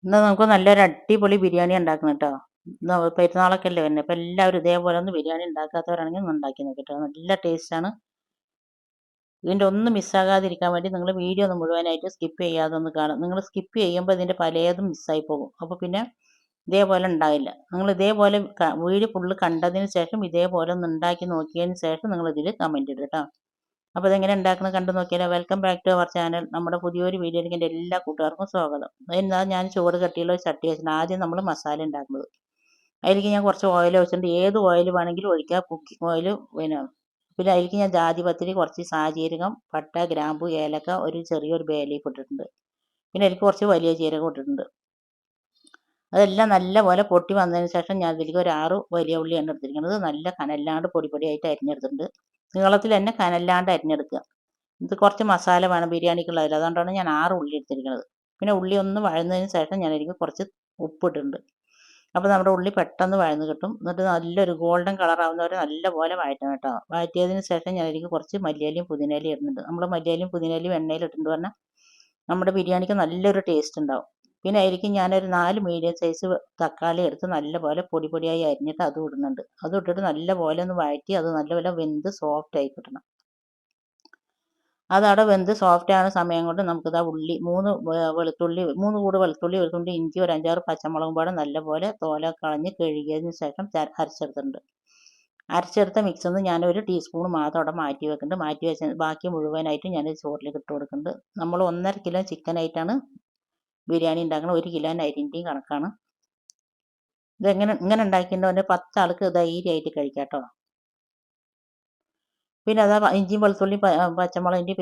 ഇന്ന് നമുക്ക് നല്ലൊരു അടിപൊളി ബിരിയാണി ഉണ്ടാക്കണം കേട്ടോ. പെരുന്നാളൊക്കെ അല്ലേ വരുന്നത്. അപ്പോൾ എല്ലാവരും ഇതേപോലെ ഒന്ന് ബിരിയാണി ഉണ്ടാക്കാത്തവരാണെങ്കിൽ ഒന്ന് ഉണ്ടാക്കി നോക്കി കേട്ടോ. നല്ല ടേസ്റ്റാണ്. ഇതിൻ്റെ ഒന്നും മിസ്സാകാതിരിക്കാൻ വേണ്ടി നിങ്ങൾ വീഡിയോ ഒന്ന് മുഴുവനായിട്ട് സ്കിപ്പ് ചെയ്യാതെ ഒന്ന് കാണും. നിങ്ങൾ സ്കിപ്പ് ചെയ്യുമ്പോൾ ഇതിൻ്റെ പലതും മിസ്സായി പോകും. അപ്പോൾ പിന്നെ ഇതേപോലെ ഉണ്ടാവില്ല. നിങ്ങൾ ഇതേപോലെ വീഡിയോ ഫുള്ള് കണ്ടതിന് ശേഷം ഇതേപോലെ ഒന്ന് ഉണ്ടാക്കി നോക്കിയതിന് ശേഷം നിങ്ങൾ ഇതിൽ കമൻറ്റ് ഇടുക കേട്ടോ. അപ്പോൾ ഇതെങ്ങനെ ഉണ്ടാക്കുന്നത് കണ്ടു നോക്കിയാലോ. Welcome back to our channel. നമ്മുടെ പുതിയൊരു വീഡിയോയിലേക്ക് എൻ്റെ എല്ലാ കൂട്ടുകാർക്കും സ്വാഗതം. എന്നാൽ ഞാൻ ചോറ് കട്ടിയുള്ള ഒരു ചട്ടി വെച്ചിട്ടുണ്ട്. ആദ്യം നമ്മൾ മസാല ഉണ്ടാക്കുന്നത്. അതിലേക്ക് ഞാൻ കുറച്ച് ഓയിൽ ഒഴിച്ചിട്ടുണ്ട്. ഏത് ഓയിൽ വേണമെങ്കിലും ഒഴിക്കുക. കുക്കിംഗ് ഓയിൽ പിന്നെ അതിലേക്ക് ഞാൻ ജാതിപത്രി, കുറച്ച് സാജീരകം, പട്ട, ഗ്രാമ്പു, ഏലക്ക, ഒരു ചെറിയൊരു ബേ ലീഫ് ഇട്ടിട്ടുണ്ട്. പിന്നെ അതിലേക്ക് കുറച്ച് വലിയ ജീരകം ഇട്ടിട്ടുണ്ട്. അതെല്ലാം നല്ലപോലെ പൊട്ടി വന്നതിന് ശേഷം ഞാൻ ഇതിലേക്ക് ഒരു 6 വലിയ ഉള്ളിയാണ് എടുത്തിരിക്കുന്നത്. നല്ല കനല്ലാണ്ട് പൊടിയായിട്ട് അരിഞ്ഞെടുത്തിട്ടുണ്ട്. നീളത്തിൽ തന്നെ കനല്ലാണ്ട് അരിഞ്ഞെടുക്കുക. ഇത് കുറച്ച് മസാല വേണം ബിരിയാണിക്കുള്ളതിൽ. അതുകൊണ്ടാണ് ഞാൻ 6 ഉള്ളി എടുത്തിരിക്കുന്നത്. പിന്നെ ഉള്ളി ഒന്ന് വഴന്നതിന് ശേഷം ഞാൻ അതിലേക്ക് കുറച്ച് ഉപ്പിട്ടിട്ടുണ്ട്. അപ്പോൾ നമ്മുടെ ഉള്ളി പെട്ടെന്ന് വഴന്ന് കിട്ടും. എന്നിട്ട് നല്ലൊരു ഗോൾഡൻ കളർ ആവുന്നവരെ നല്ലപോലെ വഴറ്റണം കേട്ടോ. വഴറ്റിയതിന് ശേഷം ഞാൻ അതിലേക്ക് കുറച്ച് മല്ലിയിലയും പുതിനയിലയും ഇടുന്നുണ്ട്. നമ്മൾ മല്ലിയിലയും പുതിനയിലയും എണ്ണയിൽ ഇട്ടിട്ട് പറഞ്ഞാൽ നമ്മുടെ ബിരിയാണിക്ക് നല്ലൊരു ടേസ്റ്റ് ഉണ്ടാവും. പിന്നെ അതിലേക്ക് ഞാനൊരു 4 മീഡിയം സൈസ് തക്കാളി എടുത്ത് നല്ലപോലെ പൊടിയായി അരിഞ്ഞിട്ട് അതും ഇടുന്നുണ്ട്. അതും ഇട്ടിട്ട് നല്ലപോലെ ഒന്ന് വഴറ്റി അത് നല്ലപോലെ വെന്ത് സോഫ്റ്റ് ആയി കിട്ടണം. അതവിടെ വെന്ത് സോഫ്റ്റ് ആവുന്ന സമയം കൊണ്ട് നമുക്കിതാ ഉള്ളി 3 വെളുത്തുള്ളി, 3 കൂട് വെളുത്തുള്ളി, ഒരു തുണ്ട് ഇഞ്ചി, ഒരു 5-6 പച്ചമുളകും പാടെ നല്ലപോലെ തോലൊക്കെ കളഞ്ഞ് കഴുകിയതിന് ശേഷം അരച്ചെടുത്തിട്ടുണ്ട്. അരച്ചെടുത്ത മിക്സിൽ നിന്ന് ഞാൻ 1 ടീസ്പൂൺ മാത്രം അവിടെ മാറ്റി വെക്കുന്നുണ്ട്. മാറ്റി വെച്ച ബാക്കി മുഴുവനായിട്ടും ഞാൻ ചോറിലേക്ക് ഇട്ട് കൊടുക്കുന്നുണ്ട്. നമ്മൾ 1.5 കിലോ ചിക്കനായിട്ടാണ് ബിരിയാണി ഉണ്ടാക്കുന്നത്. 1 കിലോ അരിൻ്റെയും കണക്കാണ്. ഇങ്ങനെ ഉണ്ടാക്കിയിട്ടുണ്ടെങ്കിൽ 10 ആൾക്ക് ധൈര്യമായിട്ട് കഴിക്കാം കേട്ടോ. പിന്നെ അതാ ഇഞ്ചിയും വെളുത്തുള്ളി പച്ചമുളകിൻ്റെ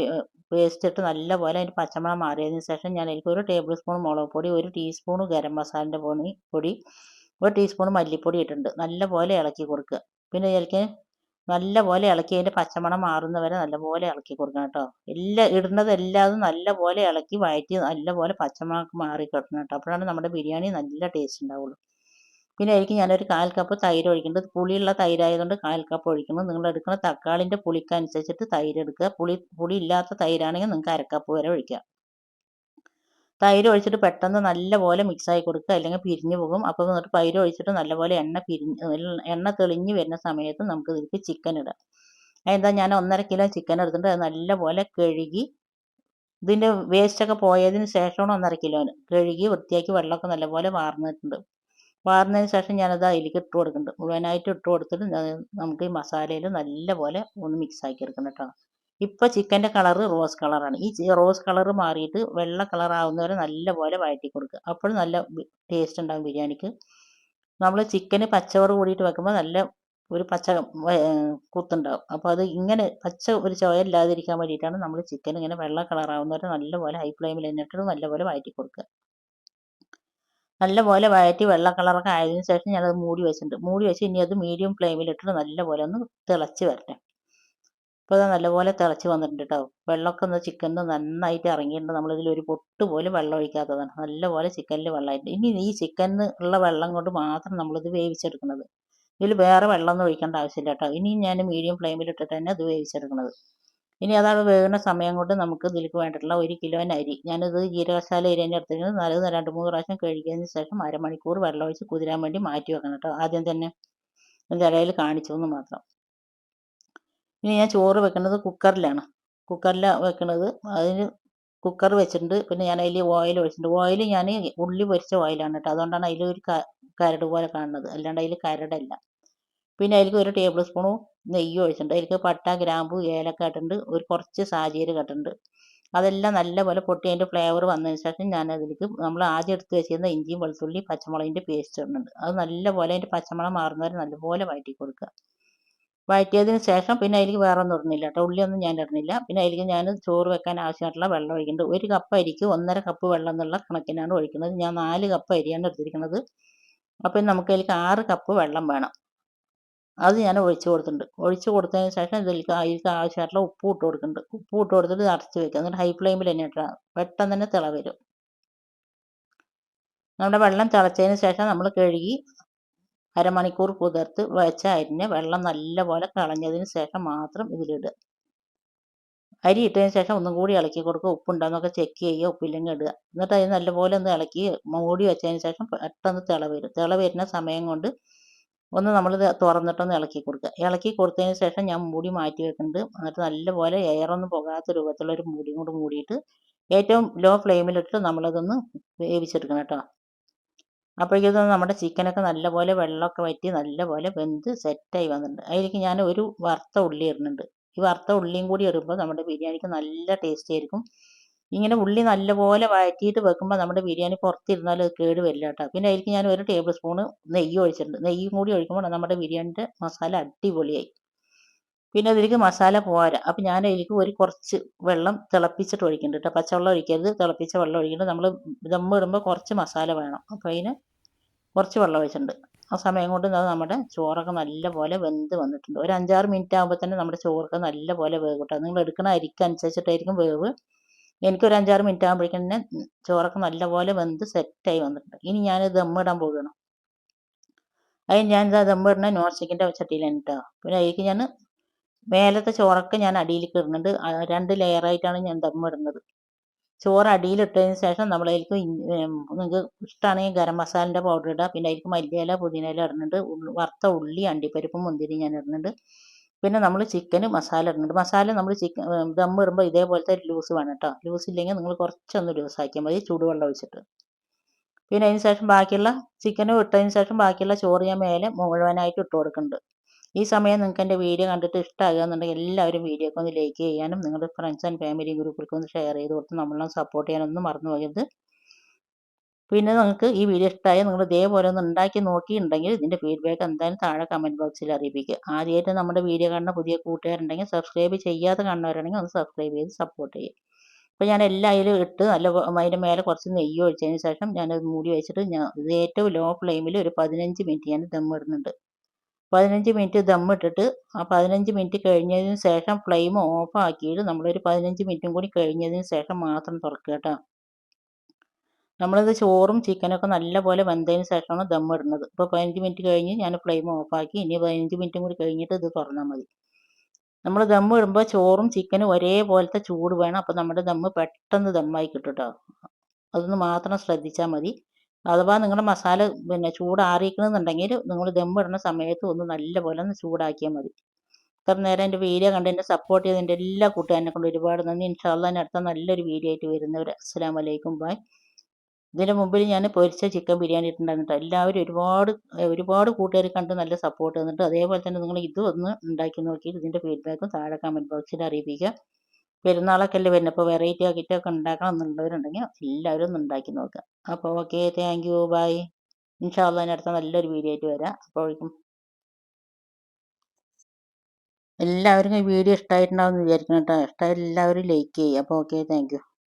പേസ്റ്റ് ഇട്ട് നല്ലപോലെ അതിൻ്റെ പച്ചമണം മാറിയതിന് ശേഷം ഞാൻ അതിലേക്ക് 1 ടേബിൾ സ്പൂൺ മുളക് പൊടി, 1 ടീസ്പൂൺ ഗരം മസാലൻ്റെ പൊടി, 1 ടീസ്പൂൺ മല്ലിപ്പൊടി ഇട്ടിട്ടുണ്ട്. നല്ലപോലെ ഇളക്കി കൊടുക്കുക. പിന്നെ ഇതിലേക്ക് നല്ലപോലെ ഇളക്കി അതിൻ്റെ പച്ചമണം മാറുന്നവരെ നല്ലപോലെ ഇളക്കി കൊടുക്കണം കേട്ടോ. ഇടുന്നതെല്ലാതും നല്ലപോലെ ഇളക്കി വഴറ്റി നല്ലപോലെ പച്ചമണം മാറി കിടക്കണം കേട്ടോ. അപ്പോഴാണ് നമ്മുടെ ബിരിയാണി നല്ല ടേസ്റ്റ് ഉണ്ടാവുള്ളൂ. പിന്നെ അതിലേക്ക് ഞാനൊരു 1/4 കപ്പ് തൈര് ഒഴിക്കുന്നുണ്ട്. പുളിയുള്ള തൈരായതുകൊണ്ട് 1/4 കപ്പ് ഒഴിക്കുന്നത്. നിങ്ങൾ എടുക്കുന്ന തക്കാളിൻ്റെ പുളിക്കനുസരിച്ചിട്ട് തൈര് എടുക്കുക. പുളി ഇല്ലാത്ത തൈരാണെങ്കിൽ നിങ്ങൾക്ക് 1/2 കപ്പ് വരെ ഒഴിക്കാം. തൈര് ഒഴിച്ചിട്ട് പെട്ടെന്ന് നല്ലപോലെ മിക്സായി കൊടുക്കുക, അല്ലെങ്കിൽ പിരിഞ്ഞു പോകും. അപ്പോൾ എന്നിട്ട് തൈര് ഒഴിച്ചിട്ട് നല്ലപോലെ എണ്ണ തെളിഞ്ഞ് വരുന്ന സമയത്ത് നമുക്ക് ഇതിലേക്ക് ചിക്കൻ ഇടാം. അതെന്താ, ഞാൻ 1.5 കിലോ ചിക്കൻ എടുത്തിട്ട് അത് നല്ലപോലെ കഴുകി ഇതിൻ്റെ വേസ്റ്റൊക്കെ പോയതിന് ശേഷമാണ് 1.5 കിലോന് കഴുകി വൃത്തിയാക്കി വെള്ളമൊക്കെ നല്ലപോലെ വാർന്നിട്ടുണ്ട്. വാർന്നതിന് ശേഷം ഞാനത് അതിലേക്ക് ഇട്ട് കൊടുക്കുന്നുണ്ട്. മുഴുവനായിട്ട് ഇട്ട് കൊടുത്തിട്ട് നമുക്ക് ഈ മസാലയിൽ നല്ലപോലെ ഒന്ന് മിക്സാക്കി എടുക്കണം കേട്ടോ. ഇപ്പോൾ ചിക്കൻ്റെ കളറ് റോസ് കളറാണ്. ഈ റോസ് കളറ് മാറിയിട്ട് വെള്ള കളറാവുന്നവരെ നല്ലപോലെ വഴറ്റി കൊടുക്കുക. അപ്പോൾ നല്ല ടേസ്റ്റ് ഉണ്ടാകും ബിരിയാണിക്ക്. നമ്മൾ ചിക്കന് പച്ചയോട് കൂടിയിട്ട് വെക്കുമ്പോൾ നല്ല ഒരു പച്ച കുത്തുണ്ടാവും. അപ്പോൾ അത് ഇങ്ങനെ പച്ച ഒരു ചുവ ഇല്ലാതിരിക്കാൻ വേണ്ടിയിട്ടാണ് നമ്മൾ ചിക്കൻ ഇങ്ങനെ വെള്ള കളറാവുന്നവരെ നല്ലപോലെ ഹൈ ഫ്ലെയിമിൽ എന്നിട്ട് നല്ലപോലെ വഴറ്റി കൊടുക്കുക. നല്ലപോലെ വഴറ്റി വെള്ള കളറൊക്കെ ആയതിനു ശേഷം ഞാനത് മൂടി വെച്ചിട്ടുണ്ട്. മൂടി വെച്ച് ഇനി അത് മീഡിയം ഫ്ലെയിമിലിട്ടിട്ട് നല്ലപോലെ ഒന്ന് തിളച്ച് വരട്ടെ. ഇപ്പോൾ അത് നല്ലപോലെ തിളച്ച് വന്നിട്ടുണ്ട് കേട്ടോ. വെള്ളമൊക്കെ ഒന്ന് ചിക്കനിൽ നന്നായിട്ട് ഇറങ്ങിയിട്ടുണ്ട്. നമ്മളിതിൽ ഒരു പൊട്ട് പോലും വെള്ളം ഒഴിക്കാത്തതാണ്. നല്ലപോലെ ചിക്കനിൽ വെള്ളമായിട്ട്. ഇനി ഈ ചിക്കനിൽ ഉള്ള വെള്ളം കൊണ്ട് മാത്രം നമ്മളിത് വേവിച്ചെടുക്കുന്നത്. ഇതിൽ വേറെ വെള്ളമൊന്നും ഒഴിക്കേണ്ട ആവശ്യമില്ല കേട്ടോ. ഇനിയും ഞാൻ മീഡിയം ഫ്ലെയിമിലിട്ടിട്ട് തന്നെ ഇത് വേവിച്ചെടുക്കുന്നത്. ഇനി അതാണ് വേകുന്ന സമയം കൊണ്ട് നമുക്ക് ഇതിലേക്ക് വേണ്ടിയിട്ടുള്ള 1 കിലോന് അരി. ഞാനിത് ജീരകശാല അരി തന്നെ എടുത്തിരിക്കുന്നത്. നല്ലത് 2-3 പ്രാവശ്യം കഴുകിയതിന് ശേഷം അരമണിക്കൂർ വെള്ളമൊഴിച്ച് കുതിരാൻ വേണ്ടി മാറ്റി വെക്കണം കേട്ടോ. ആദ്യം തന്നെ ഇതിൻ്റെ ഇടയിൽ കാണിച്ചു എന്ന് മാത്രം. ഇനി ഞാൻ ചോറ് വെക്കുന്നത് കുക്കറിലാണ്. കുക്കറിലാണ് വെക്കുന്നത്. അതിന് കുക്കർ വെച്ചിട്ടുണ്ട്. പിന്നെ ഞാൻ അതിൽ ഓയിൽ ഒഴിച്ചിട്ടുണ്ട്. ഓയിൽ ഞാൻ ഉള്ളി പൊരിച്ച ഓയിലാണ് കേട്ടോ. അതുകൊണ്ടാണ് അതിലൊരു കരട് പോലെ കാണുന്നത്. അല്ലാണ്ട് അതിൽ കരടല്ല. പിന്നെ അതിലേക്ക് 1 ടേബിൾ സ്പൂൺ നെയ്യ് ഒഴിച്ചിട്ടുണ്ട്. അതിലേക്ക് പട്ട, ഗ്രാമ്പു, ഏലക്ക ഇട്ടിട്ടുണ്ട്. കുറച്ച് സാജീരകം ഇട്ടിട്ടുണ്ട്. അതെല്ലാം നല്ലപോലെ പൊട്ടി അതിൻ്റെ ഫ്ലേവർ വന്നതിന് ശേഷം ഞാൻ അതിലേക്ക് നമ്മൾ ആദ്യം എടുത്ത് വെച്ചിരുന്ന ഇഞ്ചിയും വെളുത്തുള്ളി പച്ചമുളകിൻ്റെ പേസ്റ്റ് ഇടുന്നുണ്ട്. അത് നല്ലപോലെ അതിൻ്റെ പച്ചമണം മാറുന്നവരെ നല്ലപോലെ വഴറ്റി കൊടുക്കുക. വഴറ്റിയതിന് ശേഷം പിന്നെ അതിലേക്ക് വേറെ ഒന്നും ഇടുന്നില്ല കേട്ടോ. ഉള്ളിയൊന്നും ഞാൻ ഇടുന്നില്ല. പിന്നെ അതിലേക്ക് ഞാൻ ചോറ് വെക്കാൻ ആവശ്യമായിട്ടുള്ള വെള്ളം ഒഴിക്കുന്നുണ്ട്. 1 കപ്പ് അരിക്ക് 1.5 കപ്പ് വെള്ളം എന്നുള്ള കണക്കിനാണ് ഒഴിക്കുന്നത്. ഞാൻ 4 കപ്പ് അരിയാണ് എടുത്തിരിക്കുന്നത്. അപ്പം നമുക്ക് അതിലേക്ക് 6 കപ്പ് വെള്ളം വേണം. അത് ഞാൻ ഒഴിച്ച് കൊടുത്തിട്ടുണ്ട്. ഒഴിച്ച് കൊടുത്തതിന് ശേഷം അതിലേക്ക് ആവശ്യമായിട്ടുള്ള ഉപ്പ് ഇട്ട് കൊടുക്കുന്നുണ്ട്. ഉപ്പ് ഇട്ട് കൊടുത്തിട്ട് അടച്ച് വെക്കുക. എന്നിട്ട് ഹൈ ഫ്ലെയിമിൽ തന്നെ ഇട്ടാൽ പെട്ടെന്ന് തന്നെ തിള വരും. നമ്മുടെ വെള്ളം തിളച്ചതിന് ശേഷം നമ്മൾ കഴുകി അരമണിക്കൂർ കുതിർത്ത് വെച്ച അരിഞ്ഞ വെള്ളം നല്ലപോലെ കളഞ്ഞതിന് ശേഷം മാത്രം ഇതിലിടുക. അരി ഇട്ടതിന് ശേഷം ഒന്നും കൂടി ഇളക്കി കൊടുക്കുക, ഉപ്പുണ്ടോയെന്നൊക്കെ ചെക്ക് ചെയ്യുക, ഉപ്പില്ലെങ്കിൽ ഇടുക. എന്നിട്ട് അത് നല്ലപോലെ ഒന്ന് ഇളക്കി മൂടി വെച്ചതിന് ശേഷം പെട്ടെന്ന് തിള വരും. തിള വരുന്ന സമയം കൊണ്ട് ഒന്ന് നമ്മളിത് തുറന്നിട്ടൊന്ന് ഇളക്കി കൊടുക്കുക. ഇളക്കി കൊടുത്തതിന് ശേഷം ഞാൻ മൂടി മാറ്റി വെക്കുന്നുണ്ട്. എന്നിട്ട് നല്ലപോലെ എയറൊന്നും പോകാത്ത രൂപത്തിലുള്ള ഒരു മൂടിയും കൂടി മൂടിയിട്ട് ഏറ്റവും ലോ ഫ്ലെയിമിലിട്ട് നമ്മളതൊന്ന് വേവിച്ചെടുക്കണം കേട്ടോ. അപ്പോഴേക്കും നമ്മുടെ ചിക്കനൊക്കെ നല്ലപോലെ വെള്ളമൊക്കെ വറ്റി നല്ലപോലെ വെന്ത് സെറ്റായി വന്നിട്ടുണ്ട്. അതിലേക്ക് ഞാൻ ഒരു വറുത്ത ഉള്ളി ഇടുന്നുണ്ട്. ഈ വറുത്ത ഉള്ളിയും കൂടി ഇടുമ്പോൾ നമ്മുടെ ബിരിയാണിക്ക് നല്ല ടേസ്റ്റ് ആയിരിക്കും. ഇങ്ങനെ ഉള്ളി നല്ലപോലെ വഴറ്റിയിട്ട് വെക്കുമ്പോൾ നമ്മുടെ ബിരിയാണി പുറത്തിരുന്നാൽ അത് കേട് വരില്ല കേട്ടോ. പിന്നെ അതിലേക്ക് ഞാൻ ഒരു ടേബിൾ സ്പൂണ് നെയ്യ് ഒഴിച്ചിട്ടുണ്ട്. നെയ്യും കൂടി ഒഴിക്കുമ്പോൾ നമ്മുടെ ബിരിയാണിൻ്റെ മസാല അടിപൊളിയായി. പിന്നെ അതിലേക്ക് മസാല പോരാ. അപ്പം ഞാൻ അതിലേക്ക് കുറച്ച് വെള്ളം തിളപ്പിച്ചിട്ട് ഒഴിക്കുന്നുണ്ട് കേട്ടോ. പച്ചവെള്ളം ഒഴിക്കരുത്, തിളപ്പിച്ച വെള്ളം ഒഴിക്കുന്നുണ്ട്. നമ്മൾ ദം ഇടുമ്പോൾ കുറച്ച് മസാല വേണം. അപ്പോൾ അതിന് കുറച്ച് വെള്ളം ഒഴിച്ചിട്ടുണ്ട്. ആ സമയം കൊണ്ട് നമ്മുടെ ചോറൊക്കെ നല്ലപോലെ വെന്ത് വന്നിട്ടുണ്ട്. ഒരു 5-6 മിനിറ്റ് ആകുമ്പോൾ തന്നെ നമ്മുടെ ചോറൊക്കെ നല്ലപോലെ വേവും കേട്ടോ. നിങ്ങൾ എടുക്കുന്ന അരിക്കനുസരിച്ചിട്ടായിരിക്കും വേവ്. എനിക്കൊരു 5-6 മിനിറ്റ് ആകുമ്പോഴേക്കും തന്നെ ചോറൊക്കെ നല്ലപോലെ വെന്ത് സെറ്റായി വന്നിട്ടുണ്ട്. ഇനി ഞാൻ ദമ്മിടാൻ പോവുകയാണ്. അതിന് ഞാൻ ദമ്മിടുന്ന നോൺ സ്റ്റിക്കിൻ്റെ ചട്ടിയിലാണ് കേട്ടോ. പിന്നെ അതിലേക്ക് ഞാൻ മേലത്തെ ചോറൊക്കെ ഞാൻ അടിയിലേക്ക് ഇടുന്നുണ്ട്. 2 ലെയറായിട്ടാണ് ഞാൻ ദമ്മിടുന്നത്. ചോറ് അടിയിലിട്ടതിന് ശേഷം നമ്മളതിലേക്ക് നിങ്ങൾക്ക് ഇഷ്ടമാണെങ്കിൽ ഗരം മസാലൻ്റെ പൗഡർ ഇടുക. പിന്നെ അതിലേക്ക് മല്ലിയില പുതിനയില ഇടുന്നുണ്ട്. വറുത്ത ഉള്ളി അണ്ടിപ്പരിപ്പും മുന്തിരി ഞാൻ ഇടുന്നുണ്ട്. പിന്നെ നമ്മൾ ചിക്കന് മസാല ഇടുന്നുണ്ട്. മസാല നമ്മൾ ദം ഇടുമ്പോൾ ഇതേപോലത്തെ ലൂസ് വേണം കേട്ടോ. ലൂസ് ഇല്ലെങ്കിൽ നിങ്ങൾ കുറച്ചൊന്ന് ലൂസാക്കിയാൽ മതി, ചൂടുവെള്ളം ഒഴിച്ചിട്ട്. പിന്നെ അതിന് ശേഷം ബാക്കിയുള്ള ചിക്കനും ഇട്ടതിന് ശേഷം ബാക്കിയുള്ള ചോറ് ഞാൻ മേലെ മുഴുവനായിട്ട് ഇട്ട് കൊടുക്കുന്നുണ്ട്. ഈ സമയം നിങ്ങൾക്ക് എൻ്റെ വീഡിയോ കണ്ടിട്ട് ഇഷ്ടമാകുകയെന്നുണ്ടെങ്കിൽ എല്ലാവരും വീഡിയോക്ക് ഒന്ന് ലൈക്ക് ചെയ്യാനും നിങ്ങളുടെ ഫ്രണ്ട്സ് ആൻഡ് ഫാമിലി ഗ്രൂപ്പിലേക്ക് ഒന്ന് ഷെയർ ചെയ്ത് കൊടുത്ത് നമ്മളെ സപ്പോർട്ട് ചെയ്യാനൊന്നും മറന്നു പോകരുത്. പിന്നെ നിങ്ങൾക്ക് ഈ വീഡിയോ ഇഷ്ടമായാൽ നിങ്ങൾ ഇതേപോലെ ഒന്ന് ഉണ്ടാക്കി നോക്കിയിട്ടുണ്ടെങ്കിൽ ഇതിൻ്റെ ഫീഡ്ബാക്ക് എന്തായാലും താഴെ കമൻറ്റ് ബോക്സിൽ അറിയിപ്പിക്കുക. ആദ്യമായിട്ട് നമ്മുടെ വീഡിയോ കാണുന്ന പുതിയ കൂട്ടുകാരുണ്ടെങ്കിൽ സബ്സ്ക്രൈബ് ചെയ്യാതെ കാണുന്നവരാണെങ്കിൽ ഒന്ന് സബ്സ്ക്രൈബ് ചെയ്ത് സപ്പോർട്ട് ചെയ്യുക. അപ്പോൾ ഞാൻ എല്ലാം അതിൽ ഇട്ട് അതിൻ്റെ മേലെ കുറച്ച് നെയ്യ് ഒഴിച്ചതിന് ശേഷം ഞാനത് മൂടി വെച്ചിട്ട് ഇത് ഏറ്റവും ലോ ഫ്ലെയിമിൽ ഒരു 15 മിനിറ്റ് ഞാൻ ദം ഇടുന്നുണ്ട്. 15 മിനിറ്റ് ദം ഇട്ടിട്ട് ആ 15 മിനിറ്റ് കഴിഞ്ഞതിന് ശേഷം ഫ്ലെയിം ഓഫ് ആക്കിയിട്ട് നമ്മളൊരു 15 മിനിറ്റും കൂടി കഴിഞ്ഞതിന് ശേഷം മാത്രം തുറക്കുക കേട്ടോ. നമ്മളിത് ചോറും ചിക്കനൊക്കെ നല്ലപോലെ വെന്തതിന് ശേഷമാണ് ദം ഇടുന്നത്. ഇപ്പോൾ 15 മിനിറ്റ് കഴിഞ്ഞ് ഞാൻ ഫ്ലെയിം ഓഫാക്കി. ഇനി 15 മിനിറ്റും കൂടി കഴിഞ്ഞിട്ട് ഇത് തുറന്നാൽ മതി. നമ്മൾ ദം ഇടുമ്പോൾ ചോറും ചിക്കനും ഒരേപോലത്തെ ചൂട് വേണം. അപ്പോൾ നമ്മുടെ ദമ്മ് പെട്ടെന്ന് ദമ്മായി കിട്ടും കേട്ടോ. അതൊന്ന് മാത്രം ശ്രദ്ധിച്ചാൽ മതി. അഥവാ നിങ്ങളുടെ മസാല പിന്നെ ചൂടാറിയിരിക്കണമെന്നുണ്ടെങ്കിൽ നിങ്ങൾ ദം ഇടുന്ന സമയത്ത് ഒന്ന് നല്ലപോലെ ഒന്ന് ചൂടാക്കിയാൽ മതി. ഇത്ര നേരം എൻ്റെ വീഡിയോ കണ്ട് എന്നെ സപ്പോർട്ട് ചെയ്ത് എൻ്റെ എല്ലാ കൂട്ടുകാരനെ കൊണ്ട് ഒരുപാട് നന്ദി. ഇൻഷാ അല്ലാഹ് അടുത്ത നല്ലൊരു വീഡിയോ ആയിട്ട് വരുന്നവർ അസ്സലാമു അലൈക്കും ബൈ. ഇതിന് മുമ്പിൽ ഞാൻ പൊരിച്ച ചിക്കൻ ബിരിയാണി ഇട്ടിട്ടുണ്ടായിരുന്നു. എല്ലാവരും ഒരുപാട് കൂട്ടുകാർ കണ്ട് നല്ല സപ്പോർട്ട് തന്നിട്ട് അതേപോലെ തന്നെ നിങ്ങൾ ഇതും ഒന്ന് ഉണ്ടാക്കി നോക്കിയിട്ട് ഇതിൻ്റെ ഫീഡ്ബാക്കും താഴെ കമൻറ്റ് ബോക്സിൽ അറിയിപ്പിക്കുക. പെരുന്നാളൊക്കെ അല്ലേ വരുന്നത്. അപ്പോൾ വെറൈറ്റി ആക്കിയിട്ടൊക്കെ ഉണ്ടാക്കണം എന്നുള്ളവരുണ്ടെങ്കിൽ എല്ലാവരും ഒന്ന് ഉണ്ടാക്കി നോക്കുക. അപ്പോൾ ഓക്കെ, താങ്ക് യു, ബൈ. ഇൻഷാ അല്ലാഹ് അടുത്ത നല്ലൊരു വീഡിയോ ആയിട്ട് വരാം. അപ്പോഴേക്കും എല്ലാവർക്കും ഈ വീഡിയോ ഇഷ്ടമായിട്ടുണ്ടാവും എന്ന് വിചാരിക്കണം കേട്ടോ. ഇഷ്ടമായി എല്ലാവരും ലൈക്ക് ചെയ്യുക. അപ്പോൾ ഓക്കെ, താങ്ക് യു.